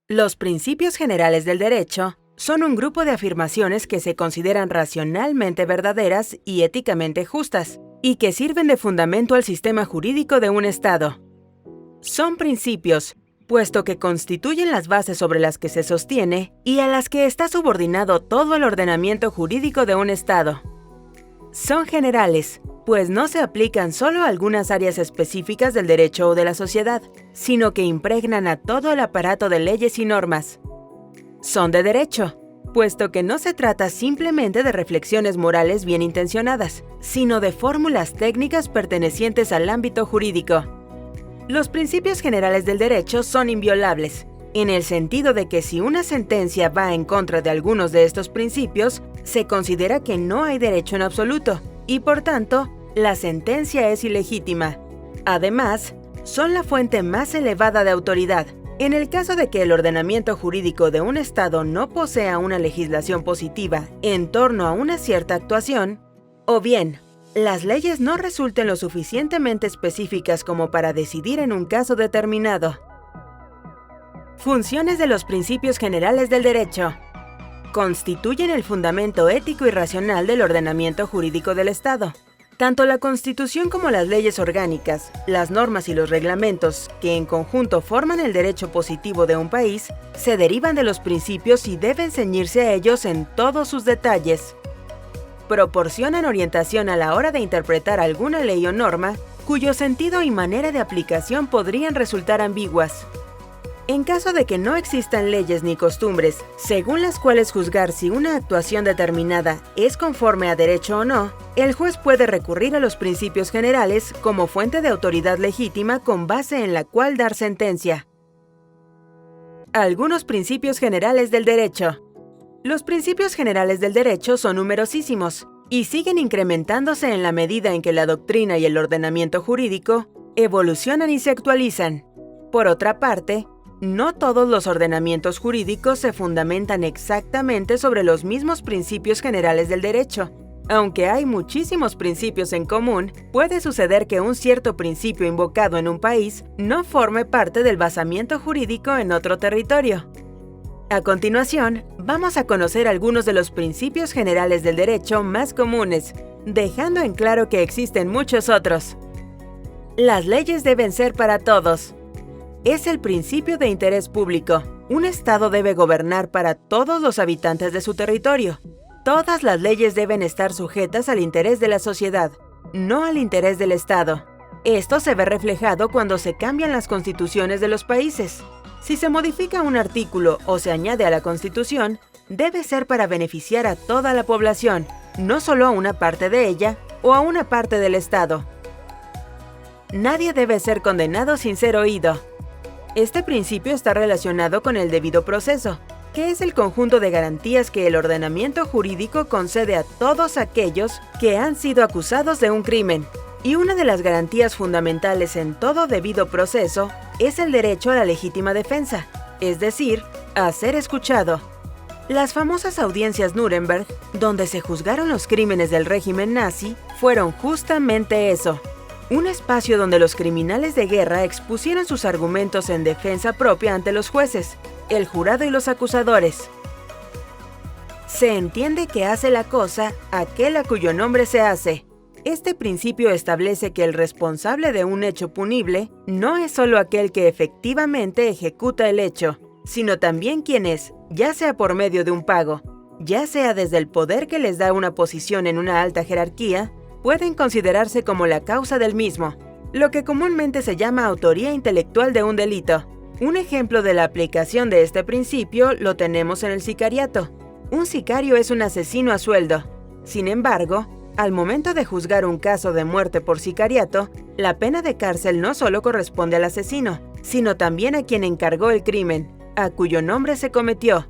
Los principios generales del derecho son un grupo de afirmaciones que se consideran racionalmente verdaderas y éticamente justas, y que sirven de fundamento al sistema jurídico de un Estado. Son principios, puesto que constituyen las bases sobre las que se sostiene y a las que está subordinado todo el ordenamiento jurídico de un Estado. Son generales, pues no se aplican solo a algunas áreas específicas del derecho o de la sociedad, sino que impregnan a todo el aparato de leyes y normas. Son de derecho, puesto que no se trata simplemente de reflexiones morales bien intencionadas, sino de fórmulas técnicas pertenecientes al ámbito jurídico. Los principios generales del derecho son inviolables, en el sentido de que si una sentencia va en contra de algunos de estos principios, se considera que no hay derecho en absoluto, y por tanto, la sentencia es ilegítima. Además, son la fuente más elevada de autoridad. En el caso de que el ordenamiento jurídico de un Estado no posea una legislación positiva en torno a una cierta actuación, o bien, las leyes no resulten lo suficientemente específicas como para decidir en un caso determinado. Funciones de los principios generales del derecho. Constituyen el fundamento ético y racional del ordenamiento jurídico del Estado. Tanto la Constitución como las leyes orgánicas, las normas y los reglamentos, que en conjunto forman el derecho positivo de un país, se derivan de los principios y deben ceñirse a ellos en todos sus detalles. Proporcionan orientación a la hora de interpretar alguna ley o norma, cuyo sentido y manera de aplicación podrían resultar ambiguas. En caso de que no existan leyes ni costumbres, según las cuales juzgar si una actuación determinada es conforme a derecho o no, el juez puede recurrir a los principios generales como fuente de autoridad legítima con base en la cual dar sentencia. Algunos principios generales del derecho. Los principios generales del derecho son numerosísimos y siguen incrementándose en la medida en que la doctrina y el ordenamiento jurídico evolucionan y se actualizan. Por otra parte, no todos los ordenamientos jurídicos se fundamentan exactamente sobre los mismos principios generales del derecho. Aunque hay muchísimos principios en común, puede suceder que un cierto principio invocado en un país no forme parte del basamiento jurídico en otro territorio. A continuación, vamos a conocer algunos de los principios generales del derecho más comunes, dejando en claro que existen muchos otros. Las leyes deben ser para todos. Es el principio de interés público. Un Estado debe gobernar para todos los habitantes de su territorio. Todas las leyes deben estar sujetas al interés de la sociedad, no al interés del Estado. Esto se ve reflejado cuando se cambian las constituciones de los países. Si se modifica un artículo o se añade a la Constitución, debe ser para beneficiar a toda la población, no solo a una parte de ella o a una parte del Estado. Nadie debe ser condenado sin ser oído. Este principio está relacionado con el debido proceso, que es el conjunto de garantías que el ordenamiento jurídico concede a todos aquellos que han sido acusados de un crimen. Y una de las garantías fundamentales en todo debido proceso es el derecho a la legítima defensa, es decir, a ser escuchado. Las famosas audiencias Nuremberg, donde se juzgaron los crímenes del régimen nazi, fueron justamente eso. Un espacio donde los criminales de guerra expusieron sus argumentos en defensa propia ante los jueces, el jurado y los acusadores. Se entiende que hace la cosa aquel a cuyo nombre se hace. Este principio establece que el responsable de un hecho punible no es solo aquel que efectivamente ejecuta el hecho, sino también quien es, ya sea por medio de un pago, ya sea desde el poder que les da una posición en una alta jerarquía, pueden considerarse como la causa del mismo, lo que comúnmente se llama autoría intelectual de un delito. Un ejemplo de la aplicación de este principio lo tenemos en el sicariato. Un sicario es un asesino a sueldo. Sin embargo, al momento de juzgar un caso de muerte por sicariato, la pena de cárcel no solo corresponde al asesino, sino también a quien encargó el crimen, a cuyo nombre se cometió.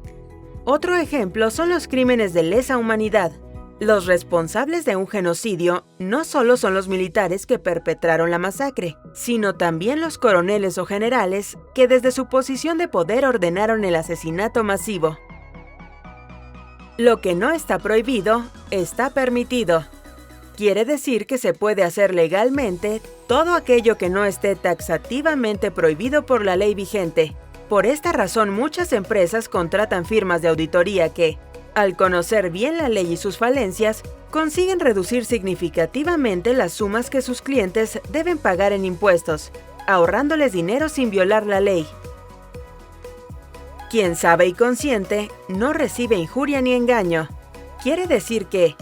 Otro ejemplo son los crímenes de lesa humanidad. Los responsables de un genocidio no solo son los militares que perpetraron la masacre, sino también los coroneles o generales que desde su posición de poder ordenaron el asesinato masivo. Lo que no está prohibido, está permitido. Quiere decir que se puede hacer legalmente todo aquello que no esté taxativamente prohibido por la ley vigente. Por esta razón, muchas empresas contratan firmas de auditoría que, al conocer bien la ley y sus falencias, consiguen reducir significativamente las sumas que sus clientes deben pagar en impuestos, ahorrándoles dinero sin violar la ley. Quien sabe y consiente no recibe injuria ni engaño. Quiere decir que,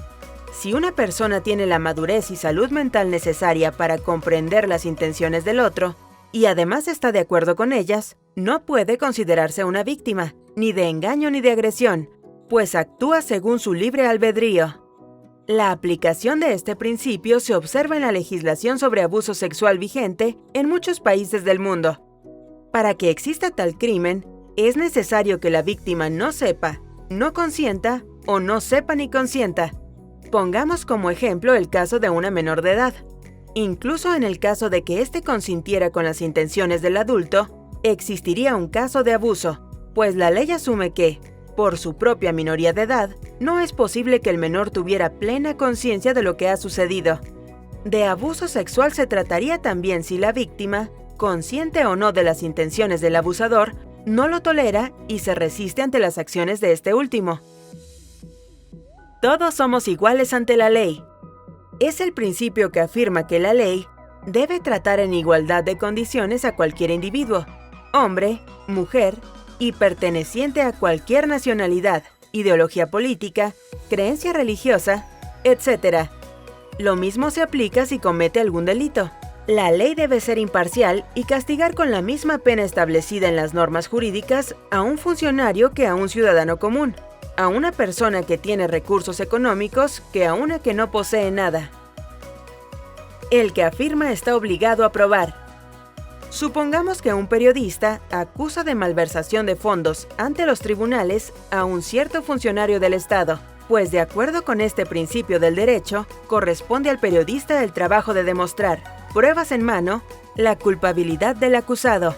si una persona tiene la madurez y salud mental necesaria para comprender las intenciones del otro, y además está de acuerdo con ellas, no puede considerarse una víctima, ni de engaño ni de agresión, pues actúa según su libre albedrío. La aplicación de este principio se observa en la legislación sobre abuso sexual vigente en muchos países del mundo. Para que exista tal crimen, es necesario que la víctima no sepa, no consienta o no sepa ni consienta. Pongamos como ejemplo el caso de una menor de edad. Incluso en el caso de que éste consintiera con las intenciones del adulto, existiría un caso de abuso, pues la ley asume que, por su propia minoría de edad, no es posible que el menor tuviera plena conciencia de lo que ha sucedido. De abuso sexual se trataría también si la víctima, consciente o no de las intenciones del abusador, no lo tolera y se resiste ante las acciones de este último. Todos somos iguales ante la ley. Es el principio que afirma que la ley debe tratar en igualdad de condiciones a cualquier individuo, hombre, mujer y perteneciente a cualquier nacionalidad, ideología política, creencia religiosa, etc. Lo mismo se aplica si comete algún delito. La ley debe ser imparcial y castigar con la misma pena establecida en las normas jurídicas a un funcionario que a un ciudadano común, a una persona que tiene recursos económicos que a una que no posee nada. El que afirma está obligado a probar. Supongamos que un periodista acusa de malversación de fondos ante los tribunales a un cierto funcionario del Estado, pues de acuerdo con este principio del derecho, corresponde al periodista el trabajo de demostrar, pruebas en mano, la culpabilidad del acusado.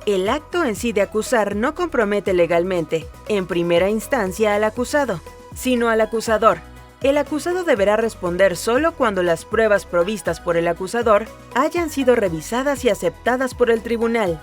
El acto en sí de acusar no compromete legalmente, en primera instancia al acusado, sino al acusador. El acusado deberá responder solo cuando las pruebas provistas por el acusador hayan sido revisadas y aceptadas por el tribunal.